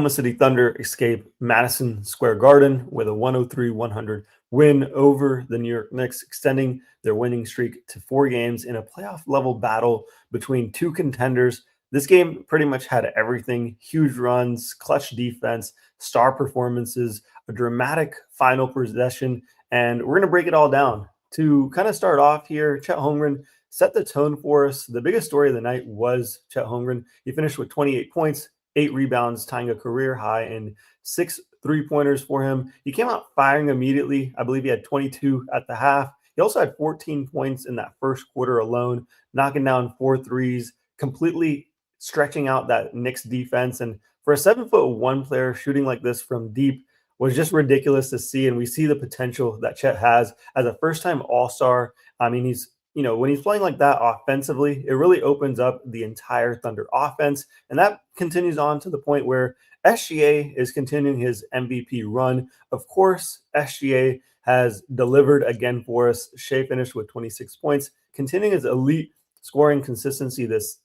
Oklahoma City Thunder escape Madison Square Garden with a 103-100 win over the New York Knicks, extending their winning streak to 4 games in a playoff-level battle between two contenders. This game pretty much had everything: huge runs, clutch defense, star performances, a dramatic final possession, and we're going to break it all down. To kind of start off here, Chet Holmgren set the tone for us. The biggest story of the night was Chet Holmgren. He finished with 28 points, 8 rebounds, tying a career high, and 6 3-pointers for him. He came out firing immediately. I believe he had 22 at the half. He also had 14 points in that first quarter alone, knocking down 4 threes, completely stretching out that Knicks defense. And for a 7'1" player shooting like this from deep was just ridiculous to see. And we see the potential that Chet has as a first-time All-Star. I mean, when he's playing like that offensively, it really opens up the entire Thunder offense. And that continues on to the point where SGA is continuing his MVP run. Of course, SGA has delivered again for us. Shai finished with 26 points, continuing his elite scoring consistency this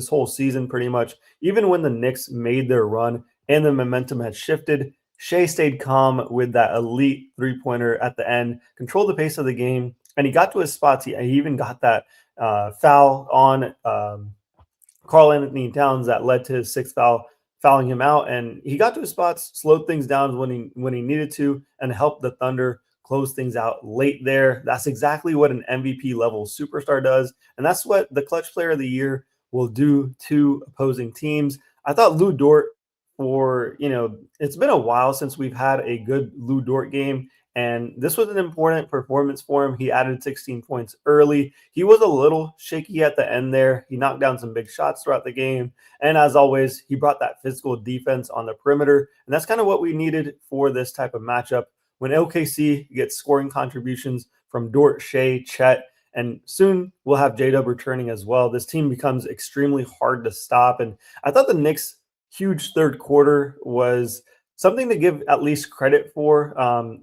whole season pretty much. Even when the Knicks made their run and the momentum had shifted, Shai stayed calm with that elite three-pointer at the end, controlled the pace of the game, and he got to his spots. He even got that foul on Karl-Anthony Towns that led to his sixth foul, fouling him out. And he got to his spots, slowed things down when he needed to, and helped the Thunder close things out late there. That's exactly what an MVP-level superstar does, and that's what the Clutch Player of the Year will do to opposing teams. I thought Lu Dort, it's been a while since we've had a good Lu Dort game, and this was an important performance for him. He added 16 points early. He was a little shaky at the end there. He knocked down some big shots throughout the game, and as always, he brought that physical defense on the perimeter, and that's kind of what we needed for this type of matchup. When OKC gets scoring contributions from Dort, Shai, Chet, and soon we'll have J-Dub returning as well, this team becomes extremely hard to stop. And I thought the Knicks' huge third quarter was something to give at least credit for.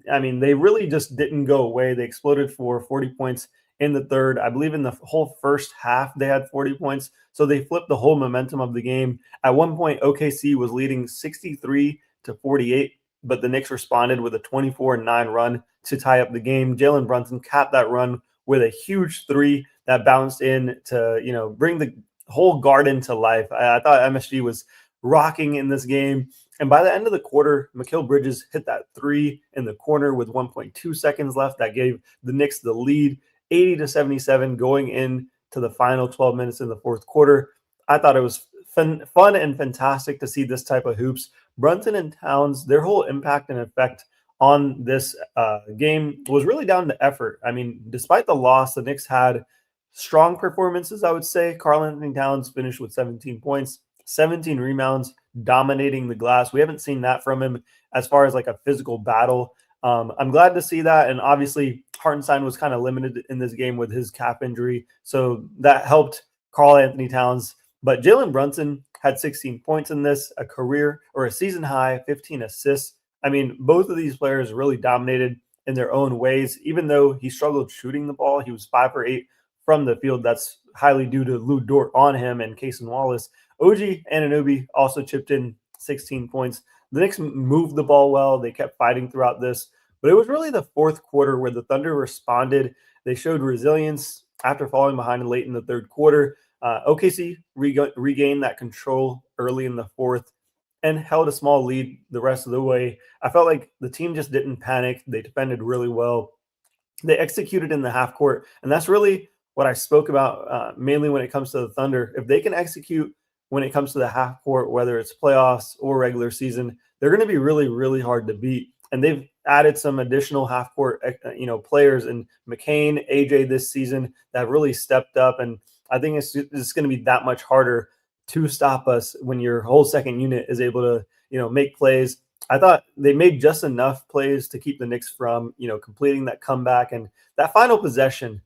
They really just didn't go away. They exploded for 40 points in the third. I believe in the whole first half they had 40 points. So they flipped the whole momentum of the game. At one point, OKC was leading 63-48. But the Knicks responded with a 24-9 run to tie up the game. Jalen Brunson capped that run with a huge three that bounced in to, bring the whole Garden to life. I thought MSG was rocking in this game. And by the end of the quarter, Mikal Bridges hit that three in the corner with 1.2 seconds left. That gave the Knicks the lead, 80-77, going into the final 12 minutes in the fourth quarter. I thought it was fun and fantastic to see this type of hoops. Brunson and Towns, their whole impact and effect on this game was really down to effort. I mean, despite the loss, the Knicks had strong performances, I would say. Karl-Anthony Towns finished with 17 points, 17 rebounds, dominating the glass. We haven't seen that from him as far as like a physical battle. I'm glad to see that. And obviously, Hartenstein was kind of limited in this game with his calf injury. So that helped Karl-Anthony Towns. But Jalen Brunson had 16 points in this, a career or a season high, 15 assists. I mean, both of these players really dominated in their own ways. Even though he struggled shooting the ball, he was 5 for 8 from the field. That's highly due to Lu Dort on him and Cason Wallace. OG Anunoby also chipped in 16 points. The Knicks moved the ball well. They kept fighting throughout this. But it was really the fourth quarter where the Thunder responded. They showed resilience after falling behind late in the third quarter. OKC regained that control early in the fourth and held a small lead the rest of the way. I felt like the team just didn't panic. They defended really well. They executed in the half court, and that's really what I spoke about mainly when it comes to the Thunder. If they can execute when it comes to the half court, whether it's playoffs or regular season, they're going to be really, really hard to beat. And they've added some additional half court, players in McCain, AJ this season that really stepped up. And I think it's going to be that much harder to stop us when your whole second unit is able to, make plays. I thought they made just enough plays to keep the Knicks from, completing that comeback. And that final possession,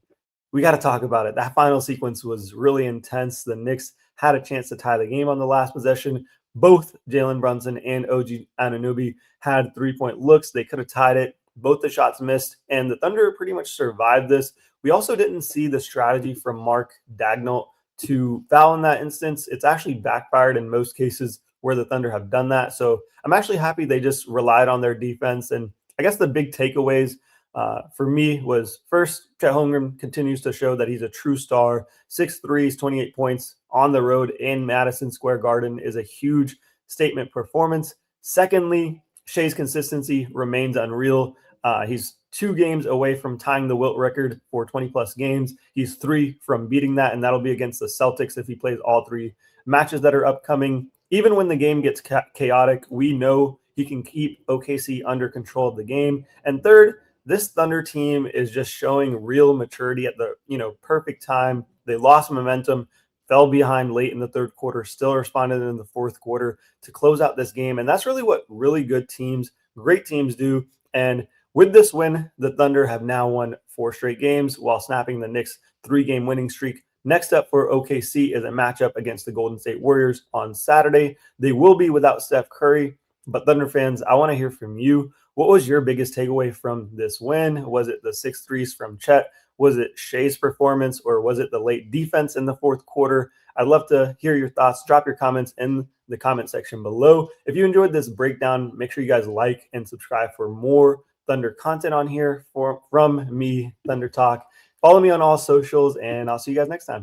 we got to talk about it. That final sequence was really intense. The Knicks had a chance to tie the game on the last possession. Both Jalen Brunson and OG Anunoby had three-point looks. They could have tied it. Both the shots missed, and the Thunder pretty much survived this. We also didn't see the strategy from Mark Daigneault to foul in that instance. It's actually backfired in most cases where the Thunder have done that. So I'm actually happy they just relied on their defense. And I guess the big takeaways for me was, first, Chet Holmgren continues to show that he's a true star. 6 threes, 28 points on the road in Madison Square Garden is a huge statement performance. Secondly, Shai's consistency remains unreal. He's 2 games away from tying the Wilt record for 20-plus games. He's 3 from beating that, and that'll be against the Celtics if he plays all 3 matches that are upcoming. Even when the game gets chaotic, we know he can keep OKC under control of the game. And third, this Thunder team is just showing real maturity at the perfect time. They lost momentum, fell behind late in the third quarter, still responded in the fourth quarter to close out this game. And that's really what really good teams, great teams do. And with this win, the Thunder have now won 4 straight games while snapping the Knicks' 3-game winning streak. Next up for OKC is a matchup against the Golden State Warriors on Saturday. They will be without Steph Curry, but Thunder fans, I want to hear from you. What was your biggest takeaway from this win? Was it the 6 threes from Chet? Was it Shai's performance, or was it the late defense in the fourth quarter? I'd love to hear your thoughts. Drop your comments in the comment section below. If you enjoyed this breakdown, make sure you guys like and subscribe for more Thunder content on here from me, Thunder Talk. Follow me on all socials, and I'll see you guys next time.